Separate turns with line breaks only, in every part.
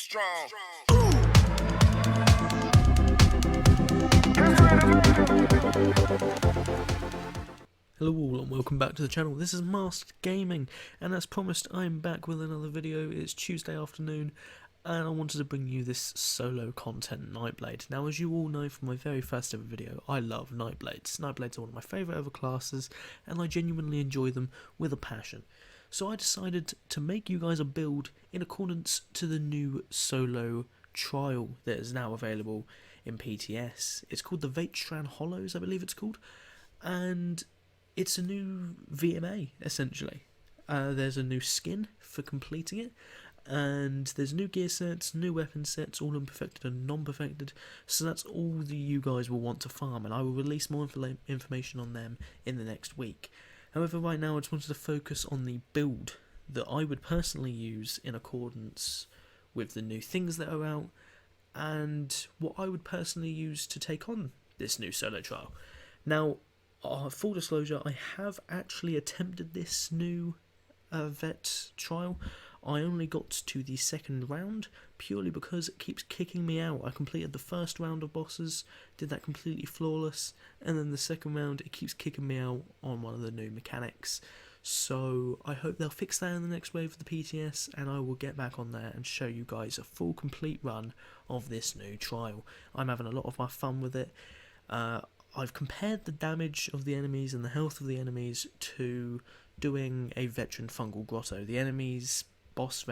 strong.
Hello all and welcome back to the channel. This is Masked Gaming, and as promised I'm back with another video. It's Tuesday afternoon and I wanted to bring you this solo content, Nightblade. Now, as you all know from my very first ever video, I love Nightblades. Nightblades are one of my favourite ever classes and I genuinely enjoy them with a passion. So I decided to make you guys a build in accordance to the new solo trial that is now available in PTS. It's called the Vaitran Hollows, I believe it's called, and it's a new VMA, essentially. There's a new skin for completing it, and there's new gear sets, new weapon sets, all unperfected and non-perfected, so that's all that you guys will want to farm, and I will release more information on them in the next week. However, right now I just wanted to focus on the build that I would personally use in accordance with the new things that are out, and what I would personally use to take on this new solo trial. Now, full disclosure, I have actually attempted this new vet trial. I only got to the second round purely because it keeps kicking me out. I completed the first round of bosses, did that completely flawless, and then the second round it keeps kicking me out on one of the new mechanics. So I hope they'll fix that in the next wave of the PTS, and I will get back on there and show you guys a full complete run of this new trial. I'm having a lot of my fun with it. I've compared the damage of the enemies and the health of the enemies to doing a veteran fungal grotto. The enemies' boss's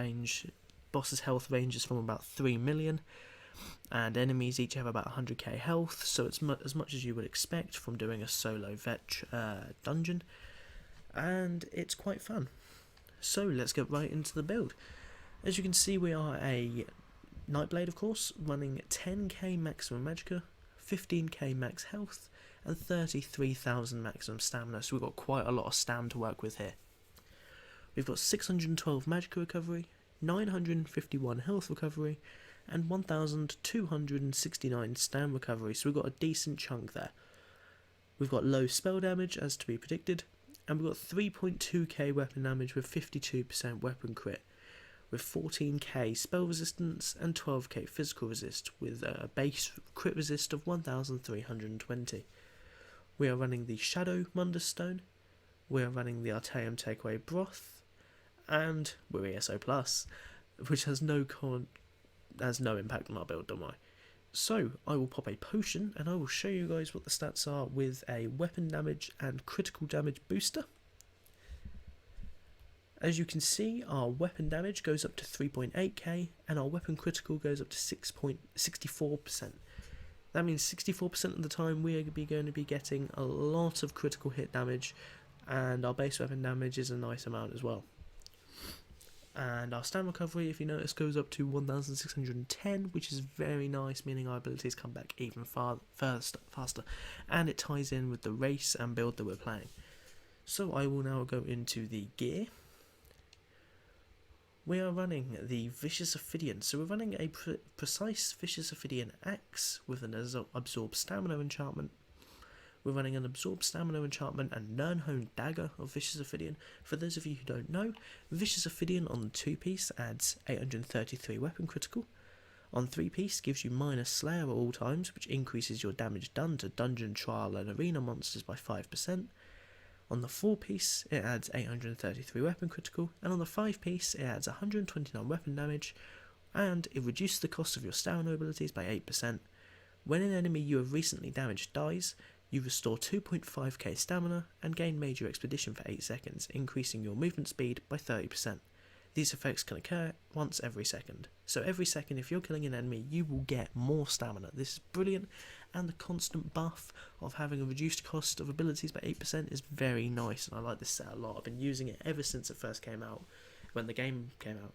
health ranges from about 3 million, and enemies each have about 100k health, so it's as much as you would expect from doing a solo vet dungeon, and it's quite fun. So let's get right into the build. As you can see, we are a Nightblade, of course, running 10k maximum magicka, 15k max health, and 33,000 maximum stamina, so we've got quite a lot of stam to work with here. We've got 612 magicka recovery, 951 health recovery, and 1,269 stam recovery, so we've got a decent chunk there. We've got low spell damage, as to be predicted, and we've got 3.2k weapon damage with 52% weapon crit, with 14k spell resistance and 12k physical resist, with a base crit resist of 1,320. We are running the Shadow Mundus Stone, we are running the Artaeum Takeaway Broth, and we're ESO Plus, which has no impact on our build, don't worry. So I will pop a potion and I will show you guys what the stats are with a weapon damage and critical damage booster. As you can see, our weapon damage goes up to 3.8k and our weapon critical goes up to 6.64%. That means 64% of the time we are going to be getting a lot of critical hit damage, and our base weapon damage is a nice amount as well. And our stam recovery, if you notice, goes up to 1,610, which is very nice, meaning our abilities come back even faster, and it ties in with the race and build that we're playing. So I will now go into the gear. We are running the Vicious Ophidian, so we're running a precise Vicious Ophidian axe with an absorb stamina enchantment. We're running an absorb stamina enchantment and Nirnhone dagger of Vicious Ophidian. For those of you who don't know, Vicious Ophidian on the 2-piece adds 833 weapon critical. On 3-piece gives you minus Slayer at all times, which increases your damage done to dungeon, trial and arena monsters by 5%. On the 4-piece it adds 833 weapon critical, and on the 5-piece it adds 129 weapon damage, and it reduces the cost of your stamina abilities by 8%. When an enemy you have recently damaged dies, you restore 2.5k stamina and gain major expedition for 8 seconds, increasing your movement speed by 30%. These effects can occur once every second. So every second, if you're killing an enemy, you will get more stamina. This is brilliant, and the constant buff of having a reduced cost of abilities by 8% is very nice, and I like this set a lot. I've been using it ever since it first came out, when the game came out.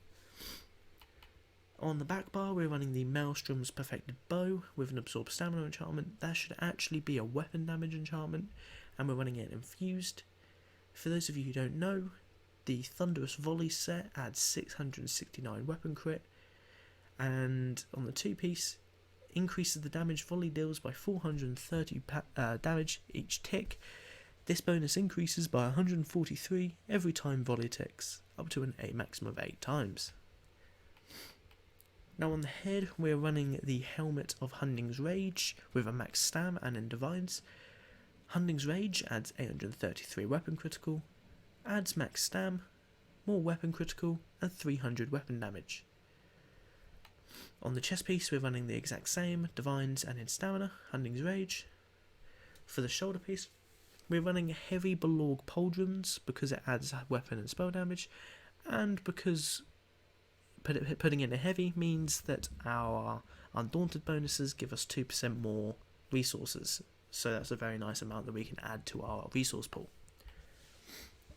On the back bar, we're running the Maelstrom's Perfected Bow with an Absorb Stamina enchantment. That should actually be a weapon damage enchantment, and we're running it infused. For those of you who don't know, the Thunderous Volley set adds 669 weapon crit, and on the 2-piece, increases the damage volley deals by 430 damage each tick. This bonus increases by 143 every time volley ticks, up to a maximum of 8 times. Now on the head we're running the Helmet of Hunding's Rage with a max stam and in Divines. Hunding's Rage adds 833 weapon critical, adds max stam, more weapon critical and 300 weapon damage. On the chest piece we're running the exact same, Divines and in Stamina, Hunding's Rage. For the shoulder piece we're running Heavy Belorg Pauldrons because it adds weapon and spell damage, and because putting in a heavy means that our Undaunted bonuses give us 2% more resources, so that's a very nice amount that we can add to our resource pool.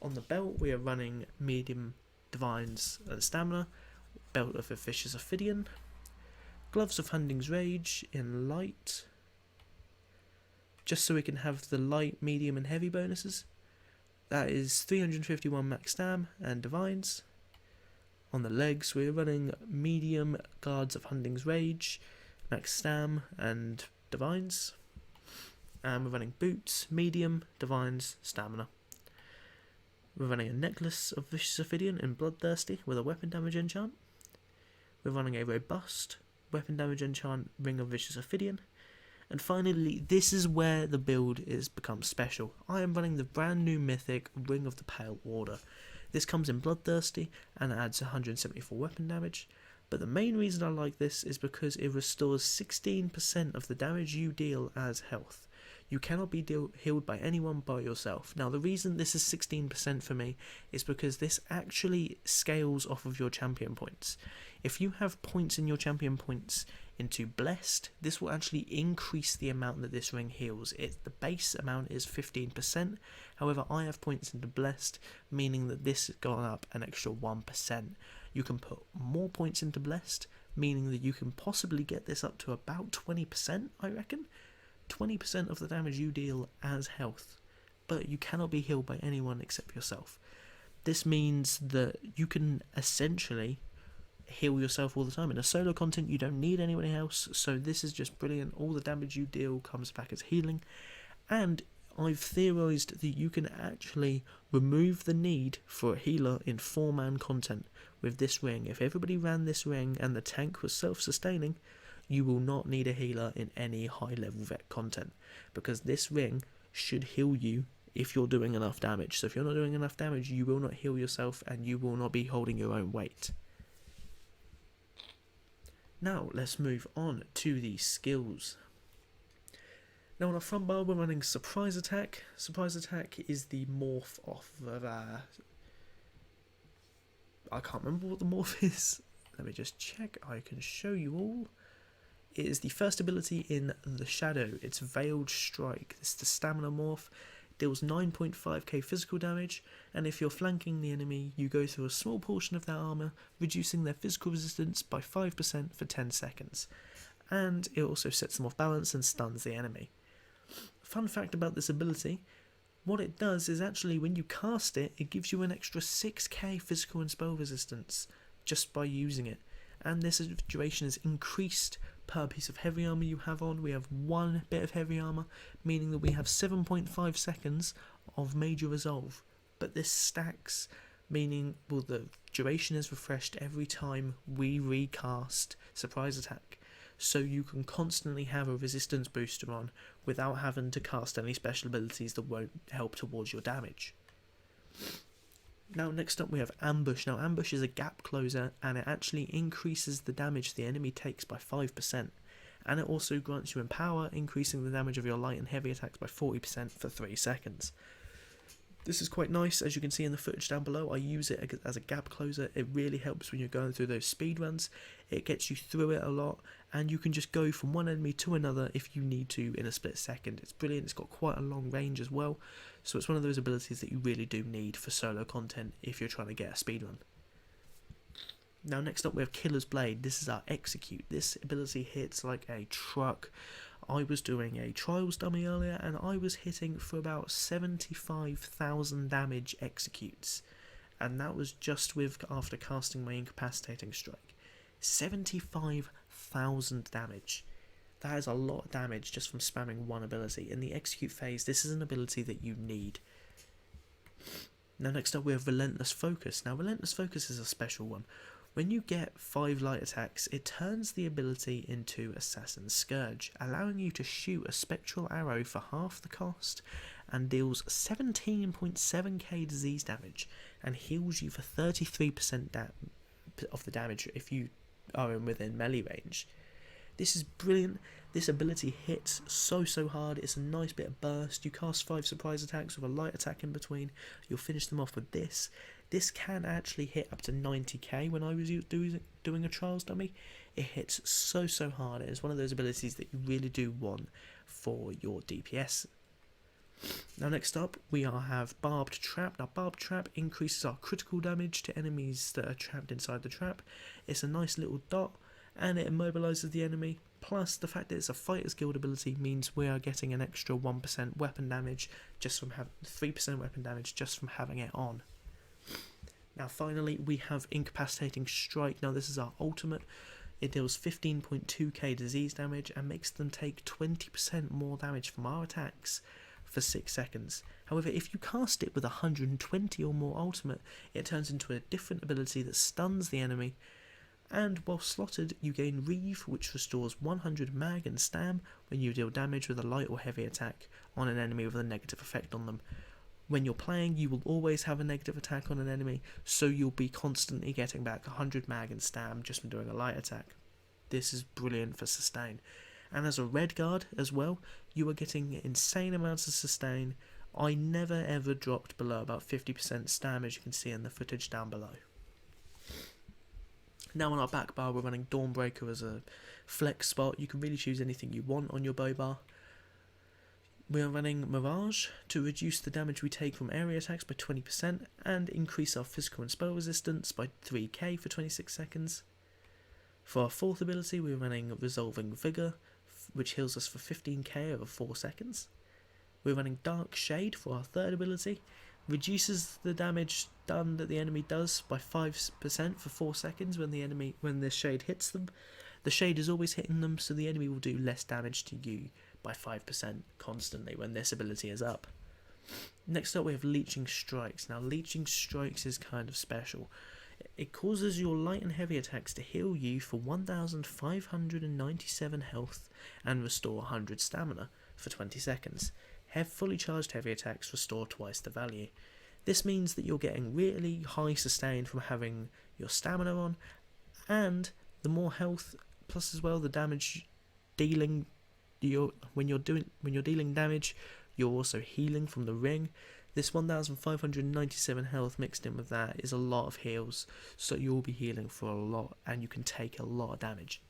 On the belt we are running Medium, Divines and Stamina, Belt of a Vicious Ophidian, Gloves of Hunding's Rage in light, just so we can have the light, medium and heavy bonuses. That is 351 max stam and Divines. On the legs we're running medium Guards of Hunding's Rage, max stam and Divines. And we're running boots, medium, Divines, stamina. We're running a Necklace of Vicious Ophidian in Bloodthirsty with a weapon damage enchant. We're running a robust weapon damage enchant Ring of Vicious Ophidian. And finally, this is where the build becomes special. I am running the brand new mythic Ring of the Pale Order. This comes in Bloodthirsty and adds 174 weapon damage, but the main reason I like this is because it restores 16% of the damage you deal as health. You cannot be healed by anyone but yourself. Now the reason this is 16% for me is because this actually scales off of your champion points. If you have points in your champion points into Blessed, this will actually increase the amount that this ring heals. The base amount is 15%, however I have points into Blessed, meaning that this has gone up an extra 1%. You can put more points into Blessed, meaning that you can possibly get this up to about 20%, I reckon. 20% of the damage you deal as health, but you cannot be healed by anyone except yourself. This means that you can essentially heal yourself all the time. In a solo content you don't need anybody else, so this is just brilliant. All the damage you deal comes back as healing, and I've theorised that you can actually remove the need for a healer in 4-man content with this ring. If everybody ran this ring and the tank was self-sustaining, you will not need a healer in any high level vet content, because this ring should heal you if you're doing enough damage. So if you're not doing enough damage, you will not heal yourself and you will not be holding your own weight. Now let's move on to the skills. Now on our front bar we're running Surprise Attack. Surprise Attack is the morph off of I can't remember what the morph is. Let me just check, I can show you all. It is the first ability in the Shadow. It's Veiled Strike. This is the stamina morph. Deals 9.5k physical damage, and if you're flanking the enemy, you go through a small portion of their armour, reducing their physical resistance by 5% for 10 seconds. And it also sets them off balance and stuns the enemy. Fun fact about this ability, what it does is actually when you cast it, it gives you an extra 6k physical and spell resistance just by using it. And this duration is increased per piece of heavy armour you have on. We have 1 bit of heavy armour, meaning that we have 7.5 seconds of major resolve. But this stacks, meaning the duration is refreshed every time we recast Surprise Attack. So you can constantly have a resistance booster on without having to cast any special abilities that won't help towards your damage. Now next up we have Ambush. Now Ambush is a gap closer and it actually increases the damage the enemy takes by 5%. And it also grants you Empower, increasing the damage of your light and heavy attacks by 40% for 3 seconds. This is quite nice, as you can see in the footage down below. I use it as a gap closer. It really helps when you're going through those speed runs. It gets you through it a lot, and you can just go from one enemy to another if you need to in a split second. It's brilliant. It's got quite a long range as well, so it's one of those abilities that you really do need for solo content if you're trying to get a speed run. Now next up we have Killer's Blade. This is our Execute. This ability hits like a truck. I was doing a Trials dummy earlier and I was hitting for about 75,000 damage executes, and that was just after casting my Incapacitating Strike. 75,000 damage. That is a lot of damage just from spamming one ability. In the Execute phase, this is an ability that you need. Now next up we have Relentless Focus. Now Relentless Focus is a special one. When you get 5 light attacks, it turns the ability into Assassin's Scourge, allowing you to shoot a spectral arrow for half the cost and deals 17.7k disease damage and heals you for 33% of the damage if you are within melee range. This is brilliant. This ability hits so hard. It's a nice bit of burst. You cast 5 surprise attacks with a light attack in between. You'll finish them off with this. This can actually hit up to 90k when I was doing a trials dummy. It hits so hard. It is one of those abilities that you really do want for your DPS. Now next up we have Barbed Trap. Now Barbed Trap increases our critical damage to enemies that are trapped inside the trap. It's a nice little dot and it immobilises the enemy. Plus the fact that it's a Fighter's Guild ability means we are getting an extra 1% weapon damage just from having 3% weapon damage just from having it on. Now finally we have Incapacitating Strike. Now this is our ultimate. It deals 15.2k disease damage and makes them take 20% more damage from our attacks for 6 seconds. However, if you cast it with 120 or more ultimate, it turns into a different ability that stuns the enemy, and while slotted you gain Reeve, which restores 100 mag and stam when you deal damage with a light or heavy attack on an enemy with a negative effect on them. When you're playing, you will always have a negative attack on an enemy, so you'll be constantly getting back 100 mag and stam just from doing a light attack. This is brilliant for sustain. And as a red guard as well, you are getting insane amounts of sustain. I never ever dropped below about 50% stam, as you can see in the footage down below. Now on our back bar we're running Dawnbreaker as a flex spot. You can really choose anything you want on your bow bar. We are running Mirage to reduce the damage we take from area attacks by 20% and increase our physical and spell resistance by 3k for 26 seconds. For our fourth ability we're running Resolving Vigour, which heals us for 15k over 4 seconds. We're running Dark Shade for our third ability, reduces the damage done that the enemy does by 5% for 4 seconds when the shade hits them. The shade is always hitting them, so the enemy will do less damage to you by 5% constantly when this ability is up. Next up we have Leeching Strikes. Now Leeching Strikes is kind of special. It causes your light and heavy attacks to heal you for 1597 health and restore 100 stamina for 20 seconds. Fully charged heavy attacks restore twice the value. This means that you're getting really high sustain from having your stamina on, and the more health, plus as well the damage dealing. When you're dealing damage, you're also healing from the ring. This 1597 health mixed in with that is a lot of heals, so you'll be healing for a lot and you can take a lot of damage.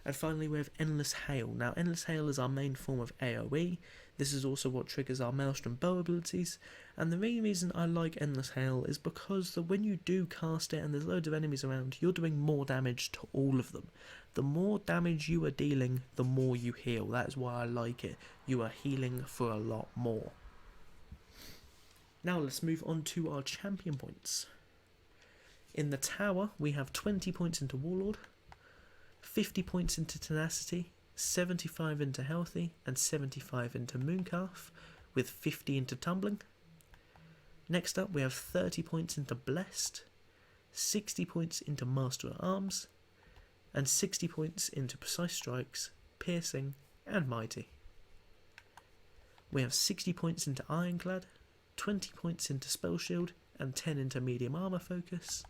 And finally we have Endless Hail. Now Endless Hail is our main form of AoE. This is also what triggers our Maelstrom bow abilities, and the main reason I like Endless Hail is because when you do cast it and there's loads of enemies around, you're doing more damage to all of them. The more damage you are dealing, the more you heal. That is why I like it. You are healing for a lot more. Now let's move on to our champion points. In the tower we have 20 points into Warlord, 50 points into Tenacity, 75 into Healthy, and 75 into Mooncarth, with 50 into Tumbling. Next up we have 30 points into Blessed, 60 points into Master at Arms, and 60 points into Precise Strikes, Piercing, and Mighty. We have 60 points into Ironclad, 20 points into Spell Shield, and 10 into Medium Armor Focus,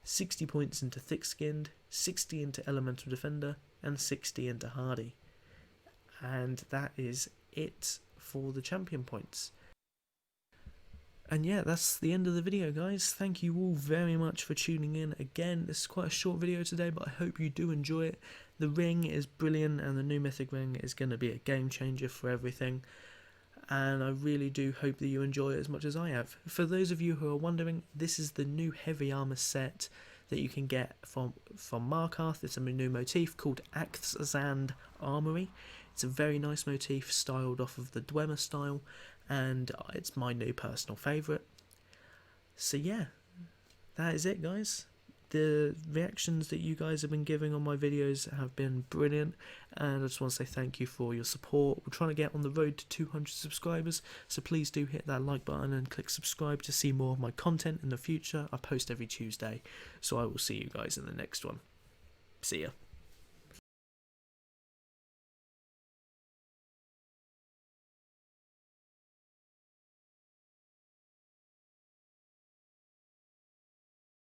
60 points into Thick Skinned, 60 into Elemental Defender, and 60 into Hardy. And that is it for the champion points. And yeah, that's the end of the video, guys. Thank you all very much for tuning in. Again, this is quite a short video today, but I hope you do enjoy it. The ring is brilliant, and the new Mythic ring is going to be a game changer for everything. And I really do hope that you enjoy it as much as I have. For those of you who are wondering, this is the new heavy armor set that you can get from MARKARTH. It's a new motif called Axzand Armory. It's a very nice motif styled off of the Dwemer style, and it's my new personal favourite. So yeah, that is it, guys. the reactions that you guys have been giving on my videos have been brilliant, and I just want to say thank you for your support. We're trying to get on the road to 200 subscribers, so please do hit that like button and click subscribe to see more of my content in the future. I post every Tuesday, so I will see you guys in the next one. See ya.